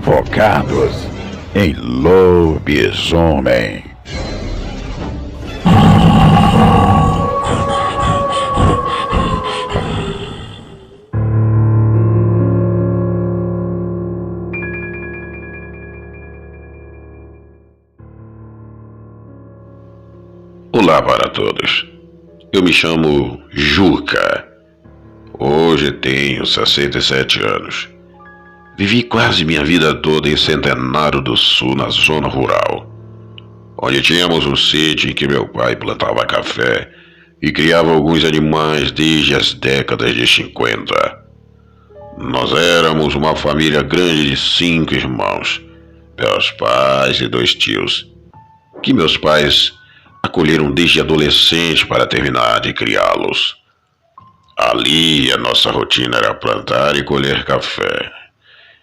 Focados em lobisomem. Olá para todos, eu me chamo Juca, hoje tenho 67 anos, vivi quase minha vida toda em Centenário do Sul, na zona rural, onde tínhamos um sítio em que meu pai plantava café e criava alguns animais desde as décadas de 50. Nós éramos uma família grande de 5 irmãos, meus pais e 2 tios, que meus pais acolheram desde adolescente para terminar de criá-los. Ali a nossa rotina era plantar e colher café.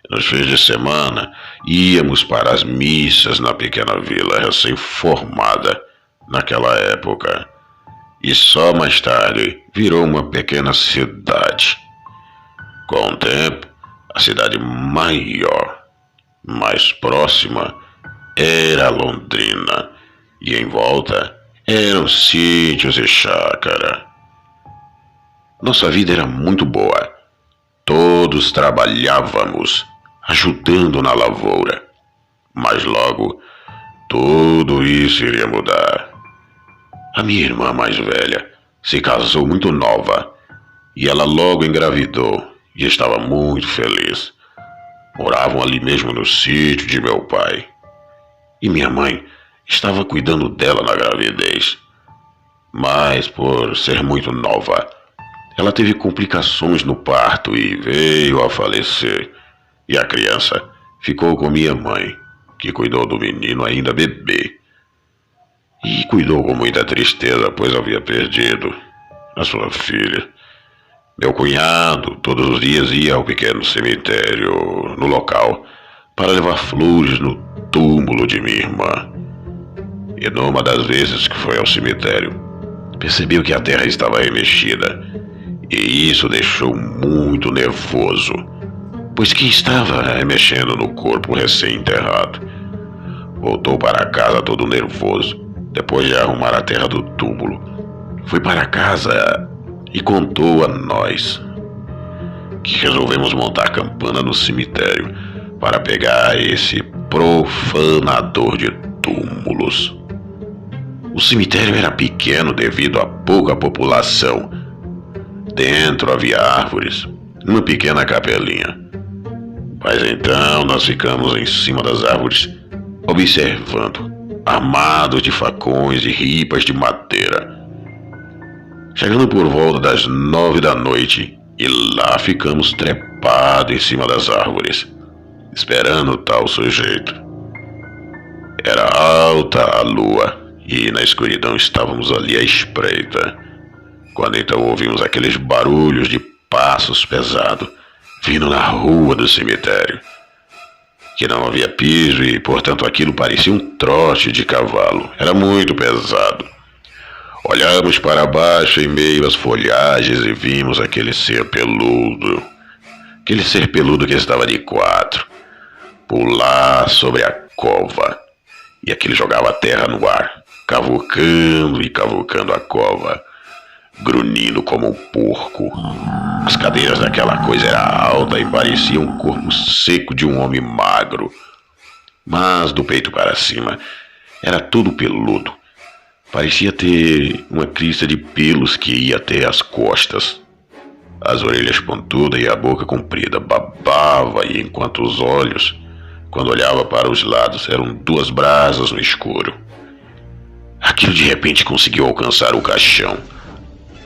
Nos fins de semana íamos para as missas na pequena vila recém-formada naquela época. E só mais tarde virou uma pequena cidade. Com o tempo, a cidade maior, mais próxima, era Londrina. E em volta eram sítios e chácara. Nossa vida era muito boa. Todos trabalhávamos, ajudando na lavoura. Mas logo, tudo isso iria mudar. A minha irmã mais velha se casou muito nova e ela logo engravidou e estava muito feliz. Moravam ali mesmo no sítio de meu pai. E minha mãe estava cuidando dela na gravidez, mas por ser muito nova, ela teve complicações no parto e veio a falecer. E a criança ficou com minha mãe, que cuidou do menino ainda bebê. E cuidou com muita tristeza, pois havia perdido a sua filha. Meu cunhado todos os dias ia ao pequeno cemitério no local para levar flores no túmulo de minha irmã. E numa das vezes que foi ao cemitério, percebeu que a terra estava remexida, e isso deixou muito nervoso, pois quem estava remexendo no corpo recém-enterrado voltou para casa todo nervoso, depois de arrumar a terra do túmulo. Foi para casa e contou a nós que resolvemos montar campana no cemitério para pegar esse profanador de túmulos. O cemitério era pequeno devido à pouca população. Dentro havia árvores, uma pequena capelinha. Mas então nós ficamos em cima das árvores, observando, armados de facões e ripas de madeira. Chegando por volta das 9 da noite, e lá ficamos trepados em cima das árvores, esperando tal sujeito. Era alta a lua, e na escuridão estávamos ali à espreita, quando então ouvimos aqueles barulhos de passos pesados vindo na rua do cemitério, que não havia piso e, portanto, aquilo parecia um trote de cavalo. Era muito pesado. Olhamos para baixo em meio às folhagens e vimos aquele ser peludo que estava de 4, pular sobre a cova, e aquele jogava a terra no ar, cavucando e cavucando a cova, grunhindo como um porco. As cadeiras daquela coisa eram altas e parecia um corpo seco de um homem magro, mas do peito para cima era todo peludo. Parecia ter uma crista de pelos que ia até as costas. As orelhas pontudas e a boca comprida babava, e enquanto os olhos, quando olhava para os lados, eram 2 brasas no escuro. Aquilo de repente conseguiu alcançar o caixão,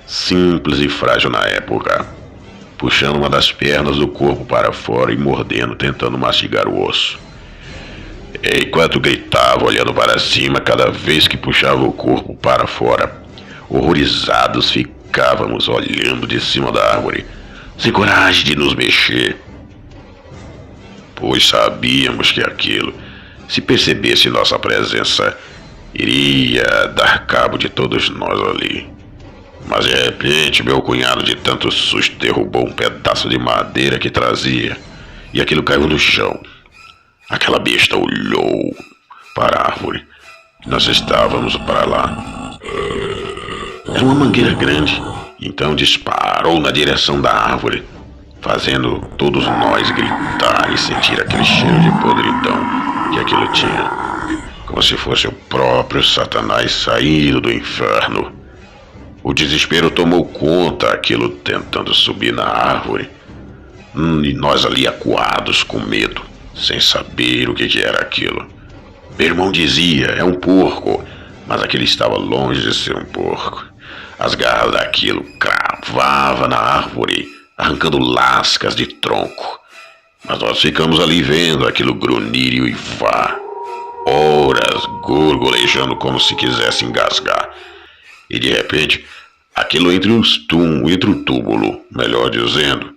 simples e frágil na época, puxando uma das pernas do corpo para fora e mordendo, tentando mastigar o osso. Enquanto gritava, olhando para cima cada vez que puxava o corpo para fora, horrorizados ficávamos olhando de cima da árvore, sem coragem de nos mexer, pois sabíamos que aquilo, se percebesse nossa presença, iria dar cabo de todos nós ali. Mas de repente meu cunhado de tanto susto derrubou um pedaço de madeira que trazia e aquilo caiu no chão. Aquela besta olhou para a árvore. Nós estávamos para lá. Era uma mangueira grande, então disparou na direção da árvore, fazendo todos nós gritar e sentir aquele cheiro de podridão que aquilo tinha, como se fosse o próprio Satanás saído do inferno. O desespero tomou conta, aquilo tentando subir na árvore, e nós ali acuados com medo, sem saber o que era aquilo. Meu irmão dizia, é um porco, mas aquele estava longe de ser um porco. As garras daquilo cravavam na árvore, arrancando lascas de tronco. Mas nós ficamos ali vendo aquilo grunhir e uivar, horas gorgolejando como se quisesse engasgar. E de repente, aquilo entre o túmulo, melhor dizendo,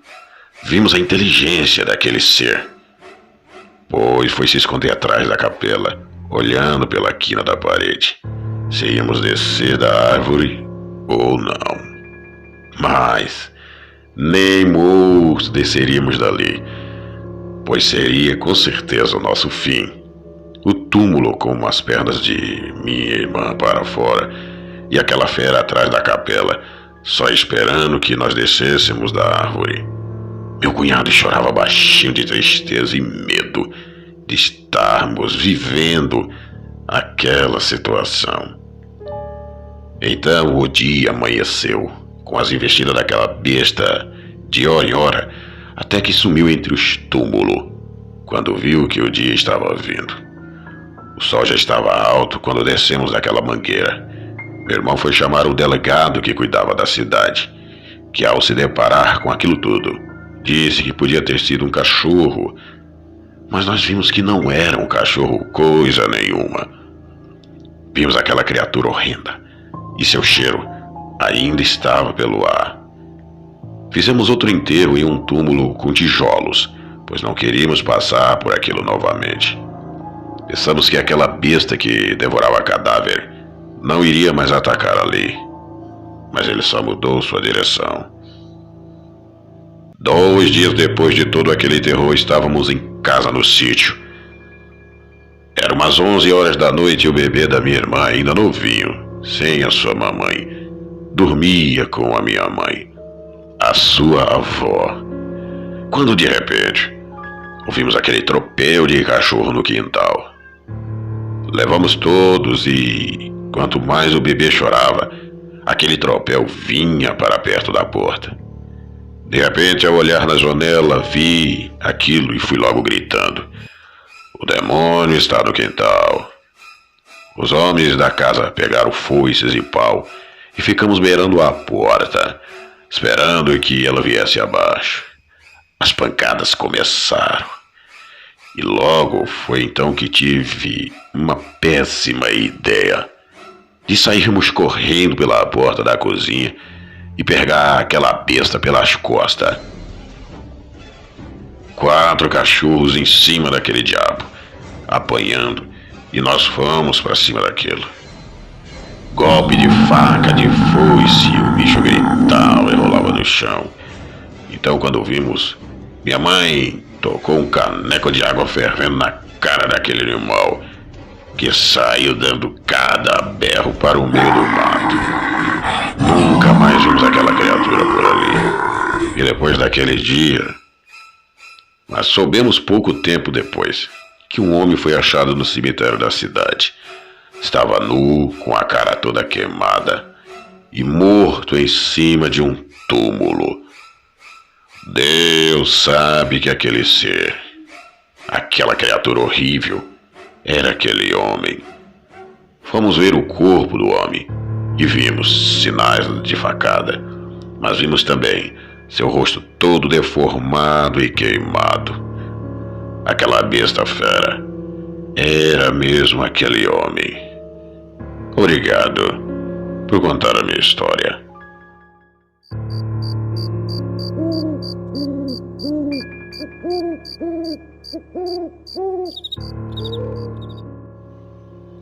vimos a inteligência daquele ser, pois foi se esconder atrás da capela, olhando pela quina da parede, se íamos descer da árvore ou não. Mas nem mortos desceríamos dali, pois seria com certeza o nosso fim. O túmulo com as pernas de minha irmã para fora e aquela fera atrás da capela, só esperando que nós descêssemos da árvore. Meu cunhado chorava baixinho de tristeza e medo de estarmos vivendo aquela situação. Então o dia amanheceu, com as investidas daquela besta de hora em hora, até que sumiu entre os túmulos, quando viu que o dia estava vindo. O sol já estava alto quando descemos daquela mangueira. Meu irmão foi chamar o delegado que cuidava da cidade, que ao se deparar com aquilo tudo, disse que podia ter sido um cachorro, mas nós vimos que não era um cachorro coisa nenhuma. Vimos aquela criatura horrenda, e seu cheiro ainda estava pelo ar. Fizemos outro enterro em um túmulo com tijolos, pois não queríamos passar por aquilo novamente. Pensamos que aquela besta que devorava cadáver não iria mais atacar ali, mas ele só mudou sua direção. 2 dias depois de todo aquele terror, estávamos em casa no sítio. Era umas 11 horas da noite e o bebê da minha irmã, ainda novinho, sem a sua mamãe, dormia com a minha mãe, a sua avó, quando de repente ouvimos aquele tropel de cachorro no quintal. Levamos todos e, quanto mais o bebê chorava, aquele tropel vinha para perto da porta. De repente, ao olhar na janela, vi aquilo e fui logo gritando: o demônio está no quintal. Os homens da casa pegaram foices e pau e ficamos beirando a porta, esperando que ela viesse abaixo. As pancadas começaram. E logo foi então que tive uma péssima ideia de sairmos correndo pela porta da cozinha e pegar aquela besta pelas costas. 4 cachorros em cima daquele diabo, apanhando, e nós fomos para cima daquilo. Golpe de faca, de foice, o bicho gritava e rolava no chão. Então, quando vimos, minha mãe tocou um caneco de água fervendo na cara daquele animal, que saiu dando cada berro para o meio do mato. Nunca mais vimos aquela criatura por ali. E depois daquele dia, mas soubemos pouco tempo depois que um homem foi achado no cemitério da cidade. Estava nu, com a cara toda queimada e morto em cima de um túmulo. Deus sabe que aquele ser, aquela criatura horrível, era aquele homem. Fomos ver o corpo do homem e vimos sinais de facada, mas vimos também seu rosto todo deformado e queimado. Aquela besta fera era mesmo aquele homem. Obrigado por contar a minha história.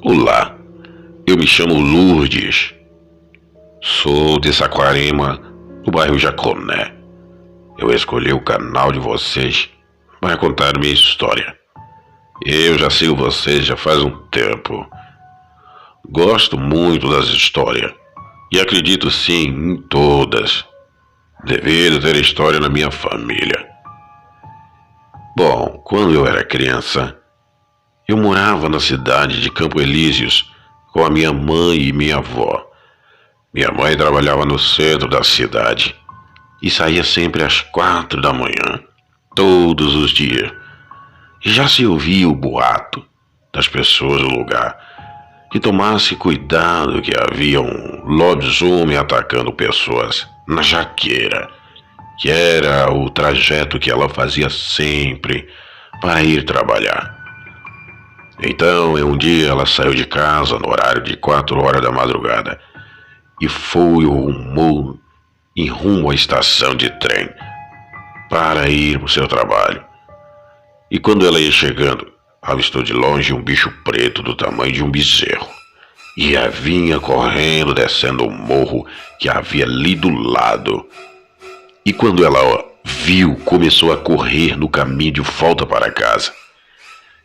Olá, eu me chamo Lourdes. sou de Saquarema, no bairro Jaconé. Eu escolhi o canal de vocês para contar minha história. Eu já sigo vocês já faz um tempo. Gosto muito das histórias e acredito sim em todas. Devido ter história na minha família. Bom, quando eu era criança, eu morava na cidade de Campo Elíseos com a minha mãe e minha avó. Minha mãe trabalhava no centro da cidade e saía sempre às 4 da manhã, todos os dias. E já se ouvia o boato das pessoas do lugar que tomasse cuidado que havia um lobisomem atacando pessoas na Jaqueira, que era o trajeto que ela fazia sempre para ir trabalhar. Então, um dia ela saiu de casa no horário de 4 horas da madrugada e foi em rumo à estação de trem para ir para o seu trabalho. E quando ela ia chegando, avistou de longe um bicho preto do tamanho de um bezerro. E a vinha correndo, descendo o morro que havia ali do lado. E quando ela viu, começou a correr no caminho de volta para casa.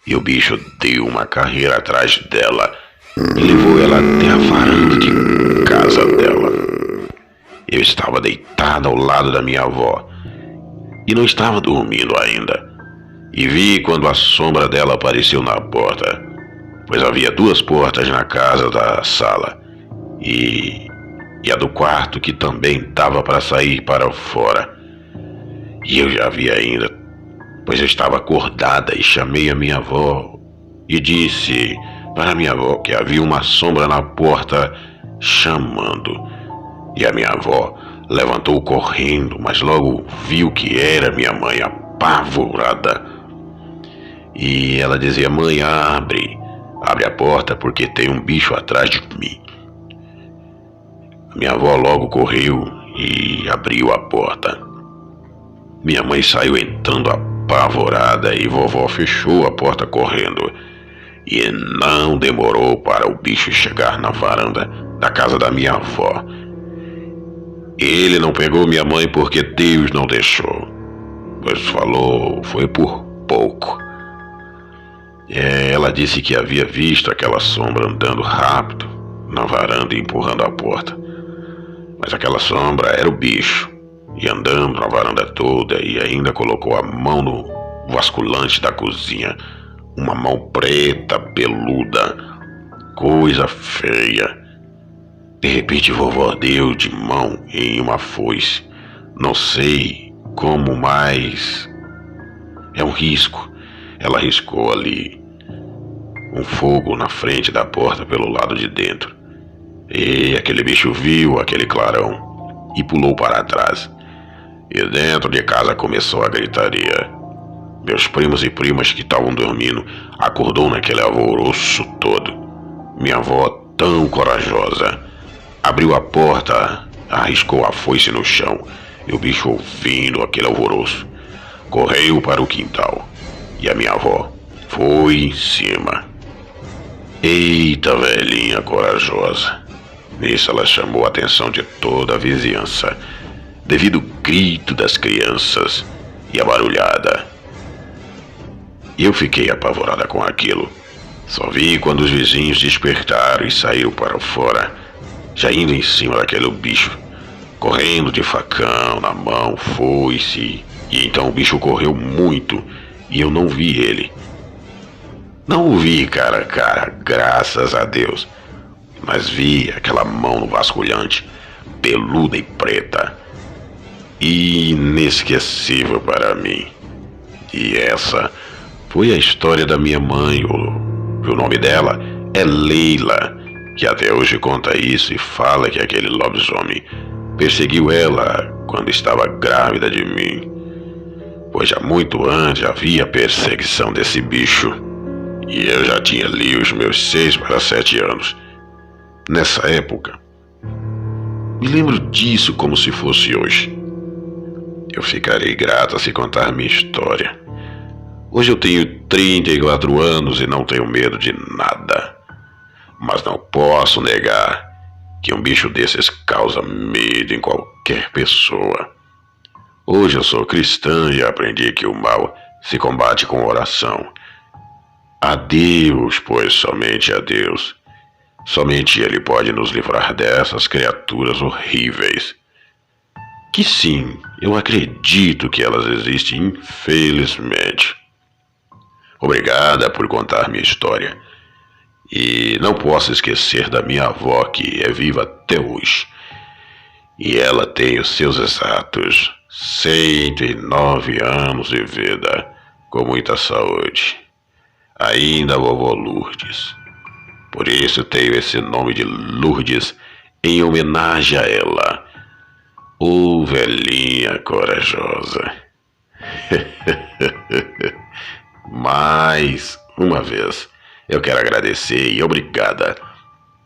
E o bicho deu uma carreira atrás dela e levou ela até a varanda de casa dela. Eu estava deitada ao lado da minha avó e não estava dormindo ainda. E vi quando a sombra dela apareceu na porta, pois havia 2 portas na casa da sala e a do quarto que também dava para sair para fora. E eu já vi ainda, pois eu estava acordada e chamei a minha avó e disse para minha avó que havia uma sombra na porta chamando. E a minha avó levantou correndo, mas logo viu que era minha mãe apavorada. E ela dizia: mãe, abre a porta porque tem um bicho atrás de mim. Minha avó logo correu e abriu a porta. Minha mãe saiu entrando apavorada e vovó fechou a porta correndo. E não demorou para o bicho chegar na varanda da casa da minha avó. Ele não pegou minha mãe porque Deus não deixou, pois falou foi por pouco. Ela disse que havia visto aquela sombra andando rápido na varanda e empurrando a porta. Mas aquela sombra era o bicho, e andando na varanda toda, e ainda colocou a mão no vasculhante da cozinha. Uma mão preta, peluda, coisa feia. De repente vovó deu de mão em uma foice. Não sei como, mas é um risco. Ela riscou ali um fogo na frente da porta pelo lado de dentro. E aquele bicho viu aquele clarão e pulou para trás. E dentro de casa começou a gritaria. Meus primos e primas que estavam dormindo acordou naquele alvoroço todo. Minha avó, tão corajosa, abriu a porta, arriscou a foice no chão e o bicho, ouvindo aquele alvoroço, correu para o quintal. E a minha avó foi em cima. Eita, velhinha corajosa. Nisso ela chamou a atenção de toda a vizinhança, devido ao grito das crianças e a barulhada. E eu fiquei apavorada com aquilo. Só vi quando os vizinhos despertaram e saíram para fora, já indo em cima daquele bicho, correndo de facão na mão, foice. E então o bicho correu muito e eu não vi ele. Não o vi cara a cara, graças a Deus. Mas vi aquela mão no vasculhante, peluda e preta. Inesquecível para mim. E essa foi a história da minha mãe. O nome dela é Leila, que até hoje conta isso e fala que aquele lobisomem perseguiu ela quando estava grávida de mim, pois já muito antes havia perseguição desse bicho e eu já tinha ali os meus 6 para 7 anos. Nessa época, me lembro disso como se fosse hoje. Eu ficarei grata se contar minha história. Hoje eu tenho 34 anos e não tenho medo de nada. Mas não posso negar que um bicho desses causa medo em qualquer pessoa. Hoje eu sou cristã e aprendi que o mal se combate com oração. A Deus, pois somente a Deus. Somente Ele pode nos livrar dessas criaturas horríveis. Que sim, eu acredito que elas existem, infelizmente. Obrigada por contar minha história. E não posso esquecer da minha avó, que é viva até hoje. E ela tem os seus exatos 109 anos de vida, com muita saúde. Ainda a vovó Lourdes. Por isso tenho esse nome de Lourdes em homenagem a ela. Ô velhinha corajosa. Mais uma vez, eu quero agradecer e obrigada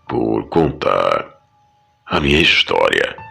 por contar a minha história.